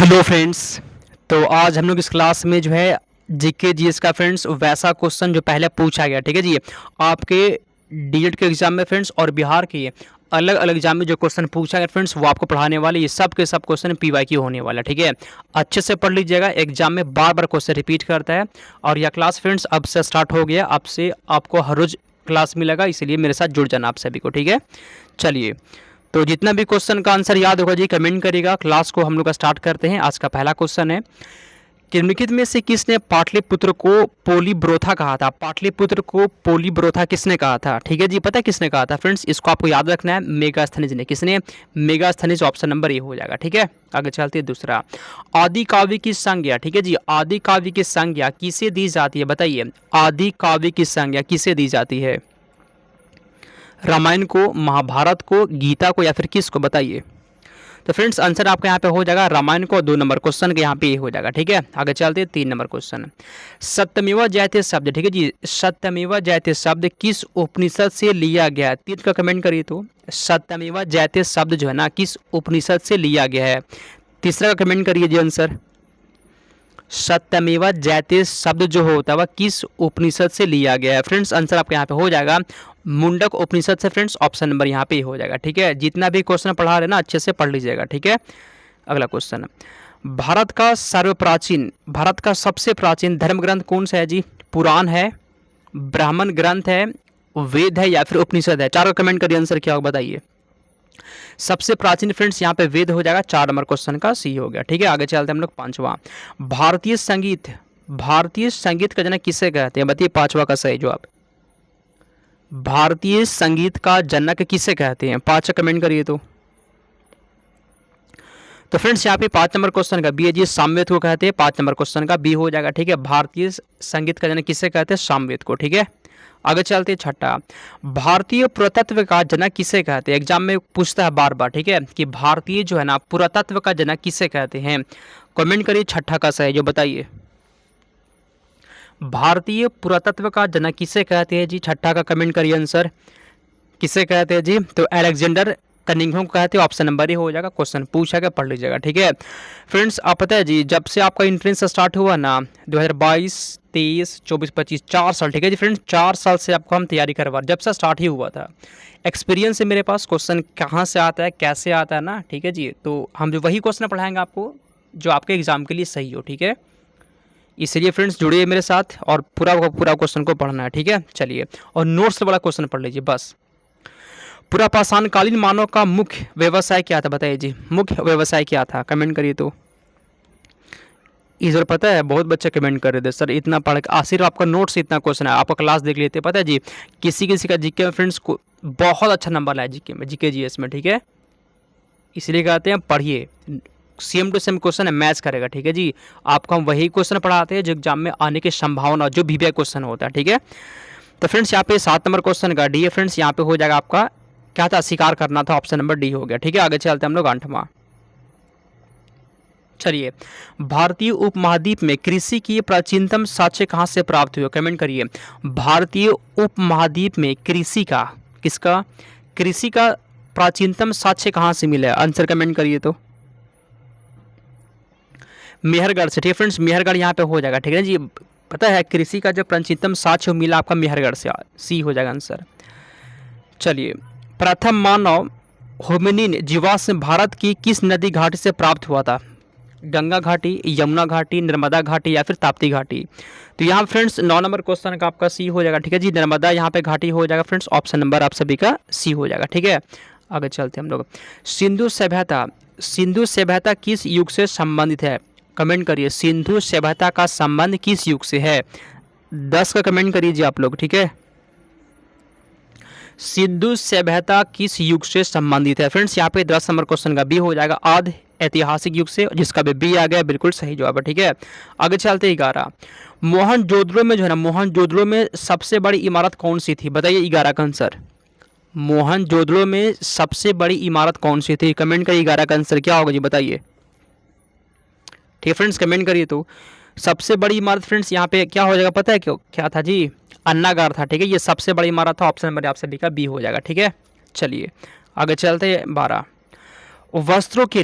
Hello friends. तो आज हम लोग इस क्लास में जो है जीके जीएस का फ्रेंड्स वैसा क्वेश्चन जो पहले पूछा गया, ठीक है जी, आपके डीएड के एग्जाम में फ्रेंड्स और बिहार के अलग अलग एग्जाम में जो क्वेश्चन पूछा गया फ्रेंड्स वो आपको पढ़ाने वाले, ये सब के सब क्वेश्चन पीवाईक्यू होने वाला, ठीक है। अच्छे से पढ़ लीजिएगा, एग्जाम में बार बार क्वेश्चन रिपीट करता है। और यह क्लास फ्रेंड्स अब से स्टार्ट हो गया, अब से आपको हर रोज़ क्लास मिलेगा, इसलिए मेरे साथ जुड़ जाना आप सभी को, ठीक है। चलिए, तो जितना भी क्वेश्चन का आंसर याद होगा जी कमेंट करिएगा। क्लास को हम लोग का स्टार्ट करते हैं। आज का पहला क्वेश्चन है, निम्नलिखित में से किसने पाटलिपुत्र को पोलीब्रोथा कहा था? पाटलिपुत्र को पोलीब्रोथा किसने कहा था? ठीक है जी, पता है किसने कहा था फ्रेंड्स? इसको आपको याद रखना है, मेगास्थनीज ने। किसने? मेगास्थनीज। ऑप्शन नंबर ए हो जाएगा, ठीक है। आगे चलते हैं दूसरा, आदि काव्य की संज्ञा, ठीक है जी, आदि काव्य की संज्ञा किसे दी जाती है? बताइए, आदि काव्य की संज्ञा किसे दी जाती है? रामायण को, महाभारत को, गीता को, या फिर किसको? बताइए। तो फ्रेंड्स आंसर आपका यहाँ पे हो जाएगा रामायण को। 2 नंबर क्वेश्चन के यहाँ पे ये हो जाएगा, ठीक है। आगे चलते हैं 3 नंबर क्वेश्चन, सत्यमेव जयते शब्द, ठीक है जी, सत्यमेव जयते शब्द किस उपनिषद से लिया गया है? 3 का कमेंट करिए। तो सत्यमेव जयते शब्द जो है ना किस उपनिषद से लिया गया है? तीसरा का कमेंट करिए जी आंसर। सत्यमेव जयते शब्द जो होता है वह किस उपनिषद से लिया गया है? फ्रेंड्स आंसर आपके यहाँ पे हो जाएगा मुंडक उपनिषद से। फ्रेंड्स ऑप्शन नंबर यहाँ पे हो जाएगा, ठीक है। जितना भी क्वेश्चन पढ़ा रहे ना अच्छे से पढ़ लीजिएगा, ठीक है। अगला क्वेश्चन, भारत का सबसे प्राचीन धर्म ग्रंथ कौन सा है जी? पुराण है, ब्राह्मण ग्रंथ है, वेद है, या फिर उपनिषद है? 4 का कमेंट करिए, आंसर क्या होगा बताइए। सबसे प्राचीन फ्रेंड्स यहाँ पे वेद हो जाएगा। 4 नंबर क्वेश्चन का सी हो गया, ठीक है। आगे चलते हैं हम लोग 5वां, भारतीय संगीत का जनक किसे कहते हैं? बताइए 5वां का सही जवाब। भारतीय संगीत का जनक किसे कहते हैं? 5 कमेंट करिए। तो फ्रेंड्स यहाँ पे 5 नंबर क्वेश्चन का बी है जी, सामवेद को कहते हैं। 5 नंबर क्वेश्चन का बी हो जाएगा, ठीक है। भारतीय संगीत का जनक किसे कहते हैं? सामवेद को, ठीक है। आगे चलते हैं 6, भारतीय पुरातत्व का जनक किसे कहते हैं? एग्जाम में पूछता है बार बार, ठीक है, कि भारतीय जो है ना पुरातत्व का जनक किसे कहते हैं? कमेंट करिए 6 का सही जो बताइए। भारतीय पुरातत्व का जनक किसे कहते हैं जी? 6 का कमेंट करिए आंसर। किसे कहते हैं जी? तो अलेक्जेंडर कनिंघम को कहते हैं। ऑप्शन नंबर ही हो जाएगा। क्वेश्चन पूछा गया, पढ़ लीजिएगा, ठीक है। फ्रेंड्स आप पता है जी, जब से आपका एंट्रेंस स्टार्ट हुआ ना 2022, 23, 24, 25, 4 साल, ठीक है जी फ्रेंड्स, 4 साल से आपको हम तैयारी करवा, जब से स्टार्ट ही हुआ था। एक्सपीरियंस है मेरे पास, क्वेश्चन कहाँ से आता है, कैसे आता है ना, ठीक है जी। तो हम जो वही क्वेश्चन पढ़ाएंगे आपको जो आपके एग्जाम के लिए सही हो, ठीक है। इसलिए फ्रेंड्स जुड़िए मेरे साथ और पूरा क्वेश्चन को पढ़ना है, ठीक है। चलिए, और नोट्स से बड़ा क्वेश्चन पढ़ लीजिए बस। पूरा पाषाणकालीन मानव का मुख्य व्यवसाय क्या था? बताइए जी, मुख्य व्यवसाय क्या था? कमेंट करिए। तो इधर पता है बहुत बच्चे कमेंट कर रहे थे सर इतना पढ़ के सिर्फ आपका नोट्स इतना क्वेश्चन है, आपका क्लास देख लेते। पता है जी, किसी किसी का जीके में फ्रेंड्स को बहुत अच्छा नंबर लाया जीके में, जीके जीएस में, ठीक है। इसलिए कहते हैं पढ़िए, सेम टू सेम क्वेश्चन है, मैच करेगा, ठीक है जी। आपको हम वही क्वेश्चन पढ़ाते हैं जो एग्जाम में आने की संभावना जो भी क्वेश्चन होता है, ठीक है। तो फ्रेंड्स यहाँ पे 7 नंबर क्वेश्चन का डी है फ्रेंड्स, यहाँ पे हो जाएगा आपका क्या था? शिकार करना था। ऑप्शन नंबर डी हो गया, ठीक है। आगे चलते हैं हम लोग 8वां। चलिए, भारतीय उपमहाद्वीप में कृषि की प्राचीनतम साक्ष्य कहाँ से प्राप्त हुए? कमेंट करिए। भारतीय उपमहाद्वीप में कृषि का, किसका? कृषि का प्राचीनतम साक्ष्य कहाँ से मिला है? आंसर कमेंट करिए। तो मेहरगढ़ से, ठीक है फ्रेंड्स, मेहरगढ़ यहाँ पे हो जाएगा, ठीक है जी। पता है कृषि का जो प्राचीनतम साक्ष्य मिला आपका मेहरगढ़ से, सी हो जाएगा आंसर। चलिए, प्रथम मानव होमिनिन जीवाश्म भारत की किस नदी घाटी से प्राप्त हुआ था? गंगा घाटी, यमुना घाटी, नर्मदा घाटी, या फिर ताप्ती घाटी? तो यहाँ फ्रेंड्स 9 नंबर क्वेश्चन का आपका सी हो जाएगा, ठीक है जी। नर्मदा यहाँ पे घाटी हो जाएगा फ्रेंड्स। ऑप्शन नंबर आप सभी का सी हो जाएगा, ठीक है। आगे चलते हैं हम लोग, सिंधु सभ्यता किस युग से संबंधित है? कमेंट करिए, सिंधु सभ्यता का संबंध किस युग से है? 10 का कमेंट करिए आप लोग, ठीक है। सिंधु सभ्यता किस युग से संबंधित है? फ्रेंड्स यहाँ पे 10 नंबर क्वेश्चन का बी हो जाएगा, आधे ऐतिहासिक युग से, जिसका भी बी आ गया बिल्कुल सही जवाब है, ठीक है। आगे चलते 11, मोहनजोदड़ो में जो है ना, मोहनजोदड़ो में सबसे बड़ी इमारत कौन सी थी? बताइए 11 का आंसर। मोहनजोदड़ो में सबसे बड़ी इमारत कौन सी थी? कमेंट करिए 11 का आंसर क्या होगा जी बताइए, ठीक है फ्रेंड्स। कमेंट करिए। तो सबसे बड़ी इमारत फ्रेंड्स यहाँ पे क्या हो जाएगा पता है क्यों क्या था जी? अन्नागार था, ठीक है। ये सबसे बड़ी इमारत था। ऑप्शन नंबर आप सभी का बी हो जाएगा, ठीक है। चलिए आगे चलते हैं 12, वस्त्रों के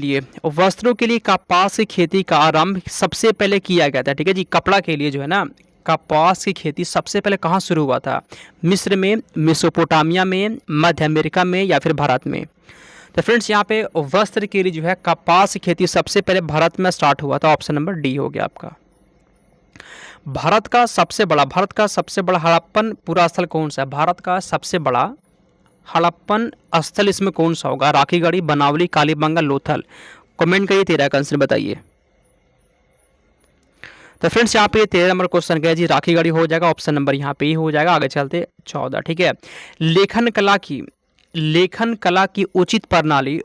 लिए कपास की खेती का आरंभ सबसे पहले किया गया था, ठीक है जी। कपड़ा के लिए जो है ना, कपास की खेती सबसे पहले कहाँ शुरू हुआ था? मिस्र में, मेसोपोटामिया में, मध्य अमेरिका में या फिर भारत में? तो फ्रेंड्स यहाँ पे वस्त्र के लिए जो है कपास की खेती सबसे पहले भारत में स्टार्ट हुआ था। ऑप्शन नंबर डी हो गया आपका। भारत का सबसे बड़ा हड़प्पन पूरा स्थल कौन सा है? भारत का सबसे बड़ा हड़प्पन स्थल इसमें कौन सा होगा? राखीगढ़ी, बनावली, कालीबंगा, लोथल? कमेंट करिए 13 का आंसर बताइए। तो फ्रेंड्स यहाँ पे 13 नंबर क्वेश्चन क्या है जी? राखीगढ़ी हो जाएगा। ऑप्शन नंबर यहाँ पे ही हो जाएगा। आगे चलते 14, ठीक है। लेखन कला की उचित प्रणाली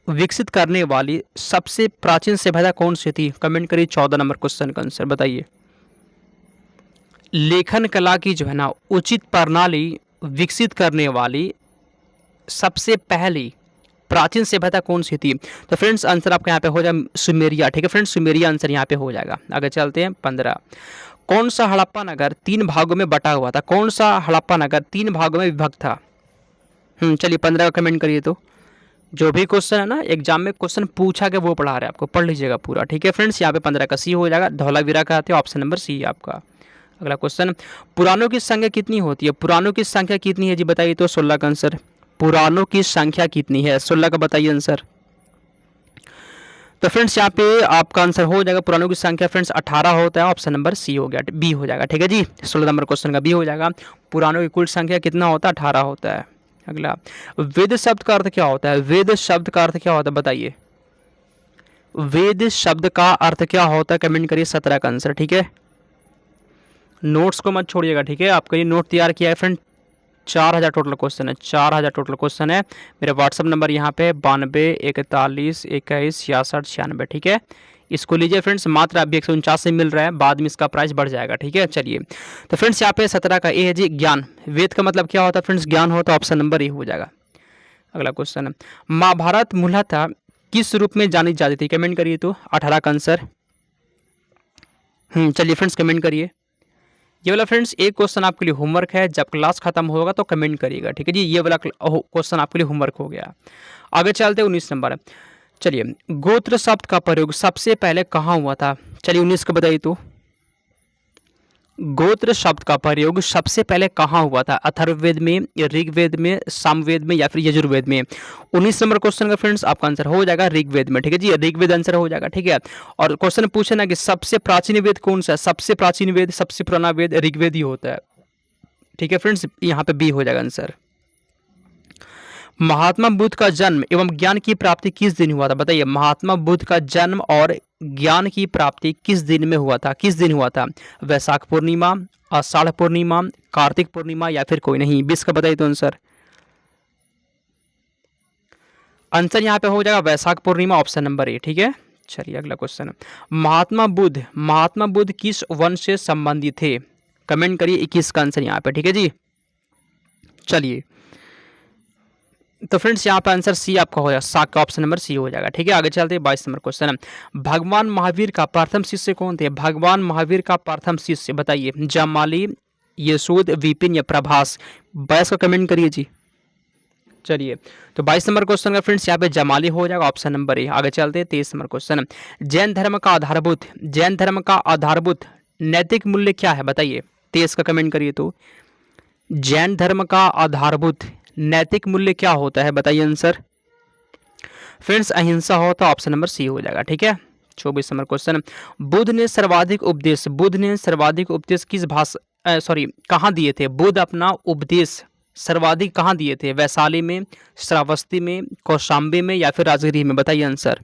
विकसित करने वाली सबसे प्राचीन सभ्यता कौन सी थी? कमेंट करिए 14 नंबर क्वेश्चन का आंसर बताइए। लेखन कला की जो है ना उचित प्रणाली विकसित करने वाली सबसे पहली प्राचीन सभ्यता कौन सी थी? तो फ्रेंड्स आंसर आपका यहाँ पे हो जाएगा सुमेरिया, ठीक है फ्रेंड्स, सुमेरिया आंसर यहाँ पे हो जाएगा। आगे चलते हैं 15। कौन सा हड़प्पा नगर 3 भागों में बटा हुआ था? कौन सा हड़प्पा नगर 3 भागों में विभक्त था? चलिए 15 का कमेंट करिए। तो जो भी क्वेश्चन है ना एग्जाम में क्वेश्चन पूछा गया वो पढ़ा रहे हैं आपको, पढ़ लीजिएगा पूरा, ठीक है फ्रेंड्स। यहाँ पे 15 का सी हो जाएगा। धौलावीरा कहते हैं, ऑप्शन नंबर सी आपका। अगला क्वेश्चन, पुराणों की संख्या कितनी होती है? पुराणों की संख्या कितनी है जी बताइए? तो 16 का आंसर। पुराणों की संख्या कितनी है? 16 का बताइए आंसर। तो फ्रेंड्स यहाँ पे आपका आंसर हो जाएगा पुराणों की संख्या फ्रेंड्स 18 होता है। ऑप्शन नंबर सी हो गया, बी हो जाएगा, ठीक है जी। 16 नंबर क्वेश्चन का बी हो जाएगा। पुराणों की कुल संख्या कितना होता है? 18 होता है। अगला, वेद शब्द का अर्थ क्या होता है? वेद शब्द का अर्थ क्या होता है बताइए? वेद शब्द का अर्थ क्या होता है? कमेंट करिए 17 का आंसर, ठीक है। नोट्स को मत छोड़िएगा, ठीक है। आपका ये नोट तैयार किया है फ्रेंड, 4000 टोटल क्वेश्चन है, 4000 टोटल क्वेश्चन है। मेरा व्हाट्सअप नंबर यहाँ पे 92 41 21 66 96, ठीक है। इसको लीजिए फ्रेंड्स, मात्र अभी 149 से मिल रहा है, बाद में इसका प्राइस बढ़ जाएगा, ठीक है। चलिए तो फ्रेंड्स यहाँ पे 17 का ए है जी ज्ञान। वेद का मतलब क्या होता है फ्रेंड्स? ज्ञान होता है। ऑप्शन नंबर ए हो जाएगा। अगला क्वेश्चन है, महाभारत मूलतः किस रूप में जानी जाती थी? कमेंट करिए। तो 18 का आंसर। चलिए फ्रेंड्स कमेंट करिए। ये वाला फ्रेंड्स एक क्वेश्चन आपके लिए होमवर्क है, जब क्लास खत्म होगा तो कमेंट करिएगा, ठीक है जी। ये वाला क्वेश्चन आपके लिए होमवर्क हो गया। आगे चलते 19 नंबर। चलिए, गोत्र शब्द का प्रयोग सबसे पहले कहाँ हुआ था? चलिए 19 को बताइए। तो गोत्र शब्द का प्रयोग सबसे पहले कहाँ हुआ था? अथर्ववेद में, ऋग्वेद में, सामवेद में या फिर यजुर्वेद में? 19 नंबर क्वेश्चन का फ्रेंड्स आपका आंसर हो जाएगा ऋग्वेद में, ठीक है जी। ऋग्वेद आंसर हो जाएगा, ठीक है। और क्वेश्चन पूछे ना कि सबसे प्राचीन वेद कौन सा है? सबसे प्राचीन वेद, सबसे पुराना वेद ऋग्वेद ही होता है, ठीक है फ्रेंड्स। यहाँ पे बी हो जाएगा आंसर। महात्मा बुद्ध का जन्म एवं ज्ञान की प्राप्ति किस दिन हुआ था? बताइए, महात्मा बुद्ध का जन्म और ज्ञान की प्राप्ति किस दिन में हुआ था? किस दिन हुआ था? वैशाख पूर्णिमा, आषाढ़ पूर्णिमा, कार्तिक पूर्णिमा या फिर कोई नहीं? 20 का बताइए तो आंसर। आंसर यहाँ पे हो जाएगा Vaishakh Purnima, option number A, ठीक है। चलिए अगला क्वेश्चन, महात्मा बुद्ध किस वंश से संबंधित थे? कमेंट करिए 21 का आंसर यहाँ पे, ठीक है जी। चलिए तो फ्रेंड्स यहाँ पे आंसर सी आपका हो जाएगा, साग का ऑप्शन नंबर सी हो जाएगा, ठीक है। आगे चलते हैं 22 नंबर क्वेश्चन। भगवान महावीर का प्रथम शिष्य कौन थे? भगवान महावीर का प्रथम शिष्य बताइए, जामाली, यशोद, विपिन या प्रभास? 22 का कमेंट करिए जी। चलिए तो 22 नंबर क्वेश्चन का फ्रेंड्स यहाँ पे जमाली हो जाएगा, ऑप्शन नंबर ए। आगे चलते हैं 23 नंबर क्वेश्चन। जैन धर्म का आधारभूत नैतिक मूल्य क्या है? बताइए, 23 का कमेंट करिए। तो जैन धर्म का आधारभूत नैतिक मूल्य क्या होता है? बताइए आंसर। फ्रेंड्स अहिंसा होता है, ऑप्शन नंबर सी हो जाएगा, ठीक है। 24 नंबर क्वेश्चन, बुद्ध ने सर्वाधिक उपदेश किस भाषा कहाँ दिए थे? बुद्ध अपना उपदेश सर्वाधिक कहाँ दिए थे? वैशाली में, श्रावस्ती में, कौशाम्बी में या फिर राजगिरी में? बताइए आंसर।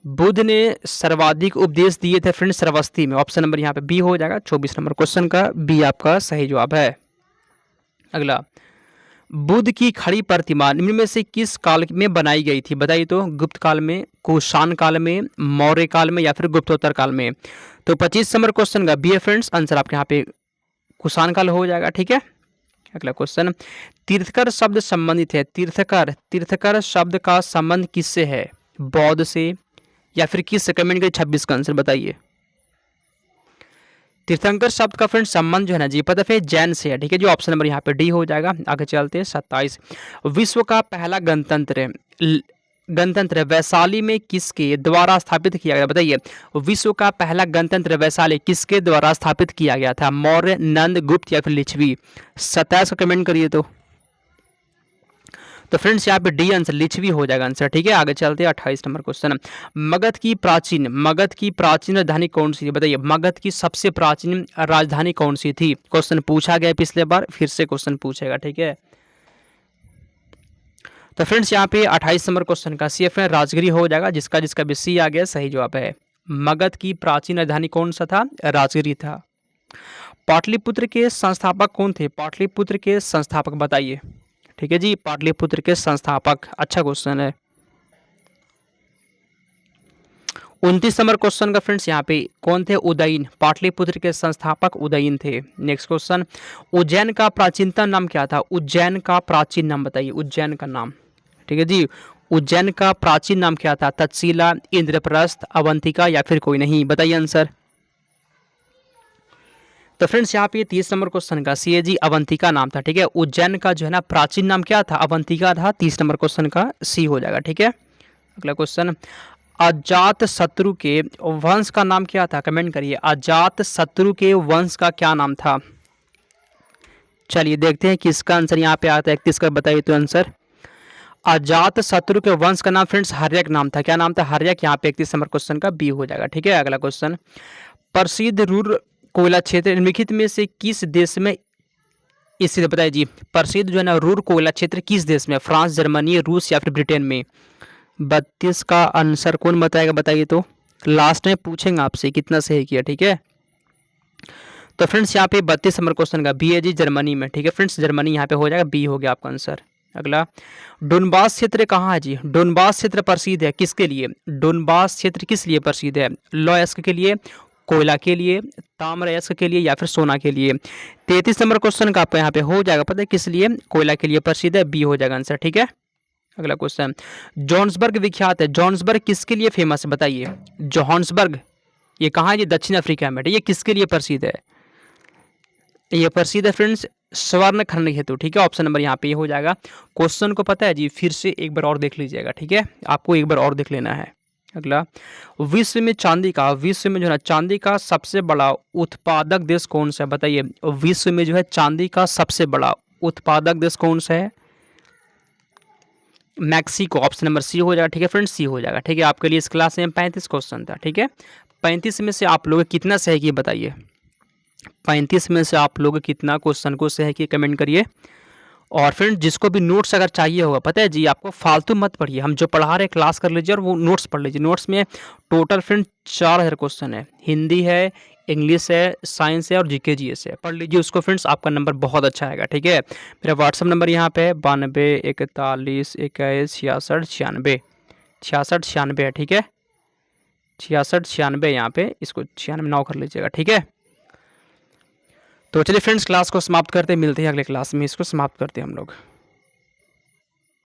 बुद्ध ने सर्वाधिक उपदेश दिए थे फ्रेंड्स श्रावस्ती में, ऑप्शन नंबर यहाँ पे बी हो जाएगा। 24 नंबर क्वेश्चन का बी आपका सही जवाब है। अगला, बुद्ध की खड़ी प्रतिमा निम्न में से किस काल में बनाई गई थी? बताइए तो गुप्त काल में, कुषाण काल में, मौर्य काल में या फिर गुप्तोत्तर काल में? तो 25 नंबर क्वेश्चन का बी है फ्रेंड्स आंसर आपके यहाँ पे कुषाण काल हो जाएगा, ठीक है। अगला क्वेश्चन, तीर्थकर शब्द संबंधित है, तीर्थकर शब्द का संबंध किससे है? बौद्ध से या फिर किससे? कमेंट करिए 26 का आंसर बताइए। तीर्थंकर शब्द का फ्रेंड संबंध जो है ना जी पता है जैन से है, ठीक है जी। ऑप्शन नंबर यहाँ पे डी हो जाएगा। आगे चलते हैं 27। विश्व का पहला गणतंत्र वैशाली में किसके द्वारा स्थापित किया गया, बताइए। विश्व का पहला गणतंत्र वैशाली किसके द्वारा स्थापित किया गया था, मौर्य, नंद, गुप्त या फिर लिच्छवी। 27 को कमेंट करिए। तो फ्रेंड्स यहाँ पे डी आंसर लिच्छवी हो जाएगा आंसर, ठीक है। आगे चलते हैं 28 नंबर क्वेश्चन। मगध की प्राचीन राजधानी कौन सी थी, बताइए। मगध की सबसे प्राचीन राजधानी कौन सी थी, क्वेश्चन पूछा गया पिछले बार, फिर से क्वेश्चन पूछेगा, ठीक है। तो फ्रेंड्स यहाँ पे 28 नंबर क्वेश्चन का सी है राजगिरी हो जाएगा, जिसका जिसका भी सी आ गया सही जवाब है। मगध की प्राचीन राजधानी कौन सा था, राजगिरी था। पाटलिपुत्र के संस्थापक कौन थे, पाटलिपुत्र के संस्थापक बताइए, ठीक है जी। पाटलिपुत्र के संस्थापक, अच्छा क्वेश्चन है। 29 नंबर क्वेश्चन का फ्रेंड्स यहाँ पे कौन थे, उदयन। पाटलिपुत्र के संस्थापक उदयन थे। नेक्स्ट क्वेश्चन, उज्जैन का प्राचीनतम नाम क्या था, उज्जैन का प्राचीन नाम बताइए, उज्जैन का नाम, ठीक है जी। उज्जैन का प्राचीन नाम क्या था, तक्षशिला, इंद्रप्रस्थ, अवंतिका या फिर कोई नहीं, बताइए आंसर। तो फ्रेंड्स यहाँ पे 30 नंबर क्वेश्चन का सी है जी अवंतिका नाम था, ठीक है। उज्जैन का जो है ना प्राचीन नाम क्या था, अवंतिका था। 30 नंबर क्वेश्चन का सी हो जाएगा, ठीक है। अगला क्वेश्चन, अजात शत्रु के वंश का नाम क्या था, कमेंट करिए। अजात शत्रु के वंश का क्या नाम था। चलिए देखते हैं किसका आंसर यहाँ पे आता है। 31 का बताइए तो आंसर। अजात शत्रु के वंश का नाम फ्रेंड्स हर्यक नाम था, क्या नाम था, हर्यक। यहाँ पे 31 नंबर क्वेश्चन का बी हो जाएगा, ठीक है। अगला क्वेश्चन, प्रसिद्ध रूर कोयला क्षेत्र निम्नलिखित में से किस देश में स्थित, बताइए जी। प्रसिद्ध जो है ना रूर कोयला क्षेत्र किस देश में, फ्रांस, जर्मनी, रूस या फिर ब्रिटेन में। 32 का आंसर कौन बताएगा, बताइए तो। लास्ट में पूछेंगे आपसे कितना सही किया, ठीक है। तो फ्रेंड्स यहाँ पे 32 नंबर क्वेश्चन का बी है जी जर्मनी में, ठीक है फ्रेंड्स। जर्मनी यहाँ पे हो जाएगा, बी हो गया आपका आंसर। अगला, डोनबास क्षेत्र कहाँ है जी, डोनबास क्षेत्र प्रसिद्ध है किसके लिए, डोनबास क्षेत्र किस लिए प्रसिद्ध है, लौह अयस्क के लिए, कोयला के लिए, ताम्र अयस्क के लिए या फिर सोना के लिए। 33 नंबर क्वेश्चन का आपको यहाँ पे हो जाएगा, पता है किस लिए, कोयला के लिए प्रसिद्ध है, बी हो जाएगा आंसर, ठीक है। अगला क्वेश्चन, जॉन्सबर्ग विख्यात है, जॉन्सबर्ग किसके लिए फेमस है, बताइए। जॉन्सबर्ग ये कहाँ है, ये दक्षिण अफ्रीका में, ये किसके लिए प्रसिद्ध है, ये प्रसिद्ध है फ्रेंड्स स्वर्ण खनन हेतु, ठीक है। ऑप्शन नंबर यहाँ पे ये हो जाएगा। क्वेश्चन को पता है जी, फिर से एक बार और देख लीजिएगा, ठीक है। आपको एक बार और देख लेना है। अगला, विश्व में जो है ना चांदी का सबसे बड़ा उत्पादक देश कौन सा है, बताइए। विश्व में जो है चांदी का सबसे बड़ा उत्पादक देश कौन सा है, मैक्सिको। ऑप्शन नंबर सी हो जाएगा, ठीक है फ्रेंड्स, सी हो जाएगा, ठीक है। आपके लिए इस क्लास में 35 क्वेश्चन था, ठीक है। 35 में से आप लोग कितना सही किए बताइए। 35 में से आप लोग कितना क्वेश्चन को सही किए कमेंट करिए। और फ्रेंड जिसको भी नोट्स अगर चाहिए होगा, पता है जी, आपको फालतू मत पढ़िए, हम जो पढ़ा रहे क्लास कर लीजिए और वो नोट्स पढ़ लीजिए। नोट्स में टोटल फ्रेंड 4000 क्वेश्चन है, हिंदी है, इंग्लिश है, साइंस है और जीके जीएस है। पढ़ लीजिए उसको फ्रेंड्स, आपका नंबर बहुत अच्छा आएगा, ठीक है। मेरा व्हाट्सअप नंबर यहाँ पे है 92 41 21 66 96 66 96 है, ठीक है। 66 96 यहाँ पे, इसको 96 9 कर लीजिएगा, ठीक है। तो चलिए फ्रेंड्स क्लास को समाप्त करते हैं, मिलते हैं अगले क्लास में, इसको समाप्त करते हैं हम लोग।